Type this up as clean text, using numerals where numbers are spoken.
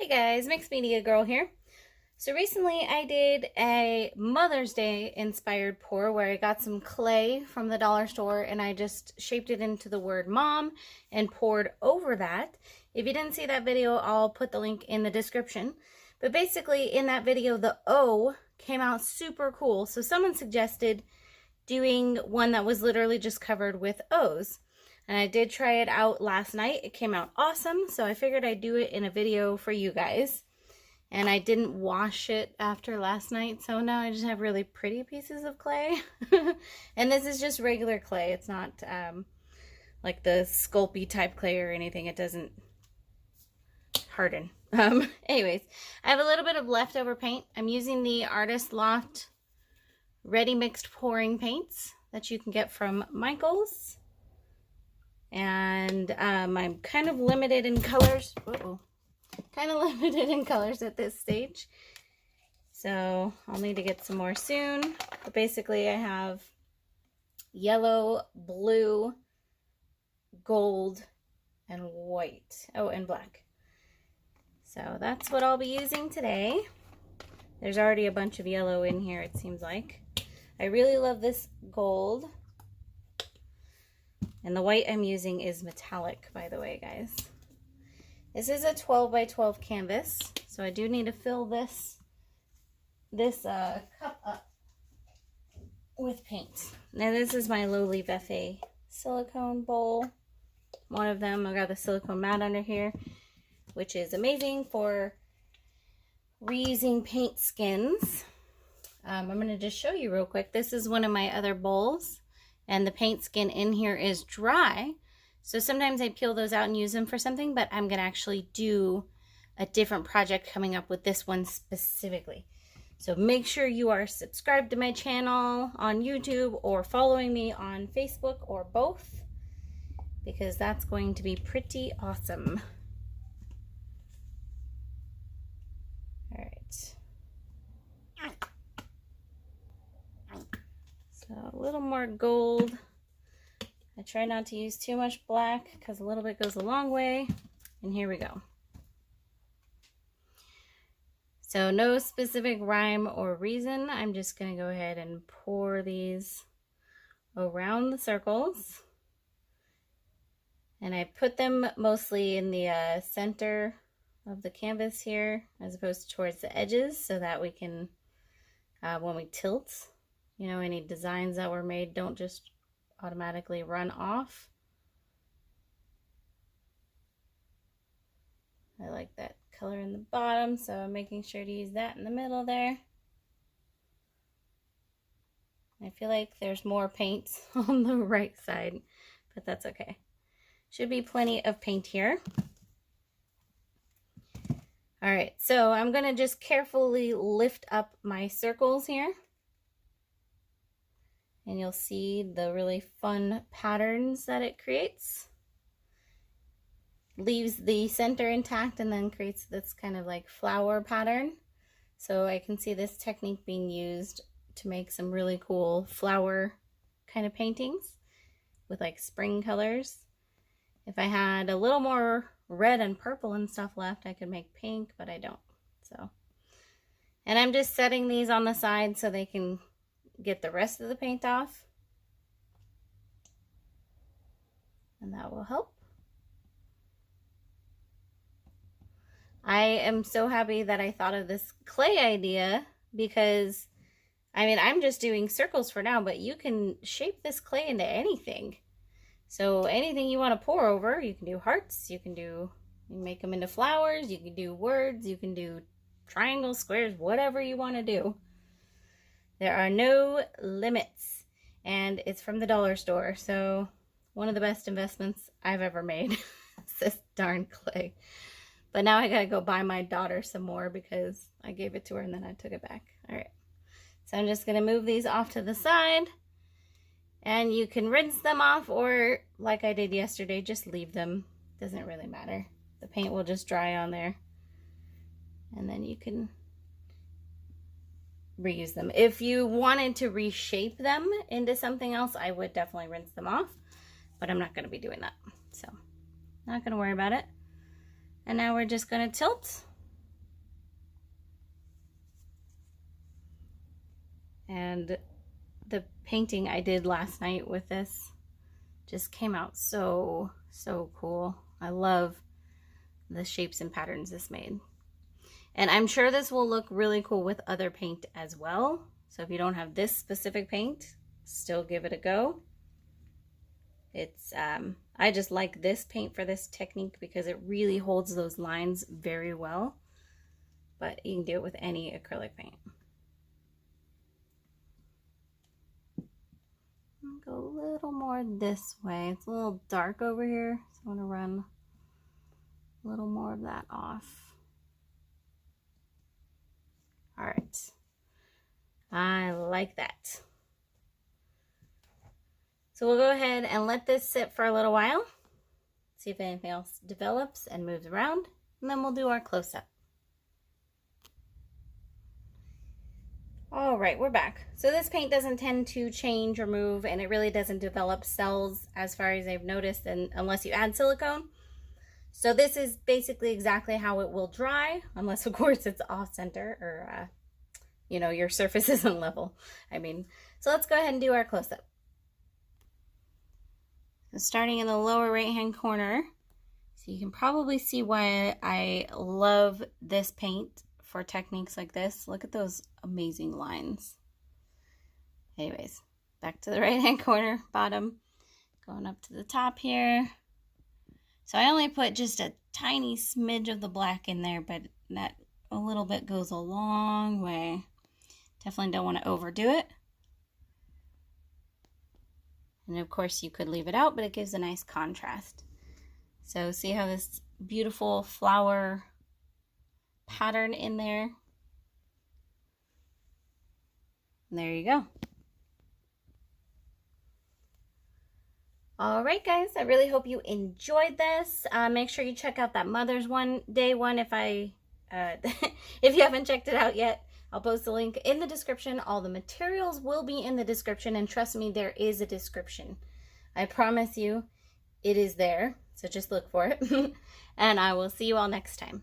Hey guys, Mixed Media Girl here. So recently I did a Mother's Day inspired pour where I got some clay from the dollar store and I just shaped it into the word mom and poured over that. If you didn't see that video, I'll put the link in the description. But basically in that video, the O came out super cool. So someone suggested doing one that was literally just covered with O's. And I did try it out last night. It came out awesome. So I figured I'd do it in a video for you guys. And I didn't wash it after last night. So now I just have really pretty pieces of clay. And this is just regular clay. It's not like the Sculpey type clay or anything. It doesn't harden. Anyways, I have a little bit of leftover paint. I'm using the Artist Loft ready mixed pouring paints that you can get from Michael's. And I'm kind of limited in colors. Kind of limited in colors at this stage. So I'll need to get some more soon. But basically I have yellow, blue, gold, and white. Oh, and black. So that's what I'll be using today. There's already a bunch of yellow in here, it seems like. I really love this gold. And the white I'm using is metallic, by the way, guys. This is a 12 by 12 canvas, so I do need to fill this cup up with paint. Now this is my Lowly Veffe silicone bowl. One of them, I got the silicone mat under here, which is amazing for reusing paint skins. I'm going to just show you real quick. This is one of my other bowls. And the paint skin in here is dry. So sometimes I peel those out and use them for something, but I'm going to actually do a different project coming up with this one specifically. So make sure you are subscribed to my channel on YouTube or following me on Facebook or both, because that's going to be pretty awesome. All right. So a little more gold. I try not to use too much black because a little bit goes a long way. And here we go. So no specific rhyme or reason. I'm just going to go ahead and pour these around the circles. And I put them mostly in the center of the canvas here as opposed to towards the edges so that we can, when we tilt, you know, any designs that were made don't just automatically run off. I like that color in the bottom, so I'm making sure to use that in the middle there. I feel like there's more paint on the right side, but that's okay. Should be plenty of paint here. All right, so I'm gonna just carefully lift up my circles here. And you'll see the really fun patterns that it creates. Leaves the center intact and then creates this kind of like flower pattern. So I can see this technique being used to make some really cool flower kind of paintings with like spring colors. If I had a little more red and purple and stuff left, I could make pink, but I don't. So, and I'm just setting these on the side so they can get the rest of the paint off, and that will help. I am so happy that I thought of this clay idea because, I mean, I'm just doing circles for now, but you can shape this clay into anything. So anything you want to pour over, you can do hearts, you can make them into flowers, you can do words, you can do triangles, squares, whatever you want to do. There are no limits, and it's from the dollar store, so one of the best investments I've ever made is this darn clay. But now I gotta go buy my daughter some more because I gave it to her and then I took it back. All right, so I'm just gonna move these off to the side, and you can rinse them off, or like I did yesterday, just leave them. Doesn't really matter. The paint will just dry on there, and then you can reuse them. If you wanted to reshape them into something else, I would definitely rinse them off, but I'm not going to be doing that, so not going to worry about it. And now we're just going to tilt And the painting I did last night with this just came out so cool. I love the shapes and patterns this made. And I'm sure this will look really cool with other paint as well. So if you don't have this specific paint, still give it a go. It's I just like this paint for this technique because it really holds those lines very well. But you can do it with any acrylic paint. I'll go a little more this way. It's a little dark over here, so I want to run a little more of that off. All right, I like that. So we'll go ahead and let this sit for a little while, see if anything else develops and moves around, and then we'll do our close-up. All right, we're back. So this paint doesn't tend to change or move, and it really doesn't develop cells as far as I've noticed, and unless you add silicone. So this is basically exactly how it will dry, unless of course it's off center or, you know, your surface isn't level. So let's go ahead and do our close-up. So starting in the lower right-hand corner, so you can probably see why I love this paint for techniques like this. Look at those amazing lines. Anyways, back to the right-hand corner, bottom, going up to the top here. So I only put just a tiny smidge of the black in there, but that a little bit goes a long way. Definitely don't want to overdo it. And of course you could leave it out, but it gives a nice contrast. So see how this beautiful flower pattern in there? And there you go. All right, guys, I really hope you enjoyed this. Make sure you check out that Mother's Day one if if you haven't checked it out yet. I'll post the link in the description. All the materials will be in the description, and trust me, there is a description. I promise you, it is there, so just look for it. And I will see you all next time.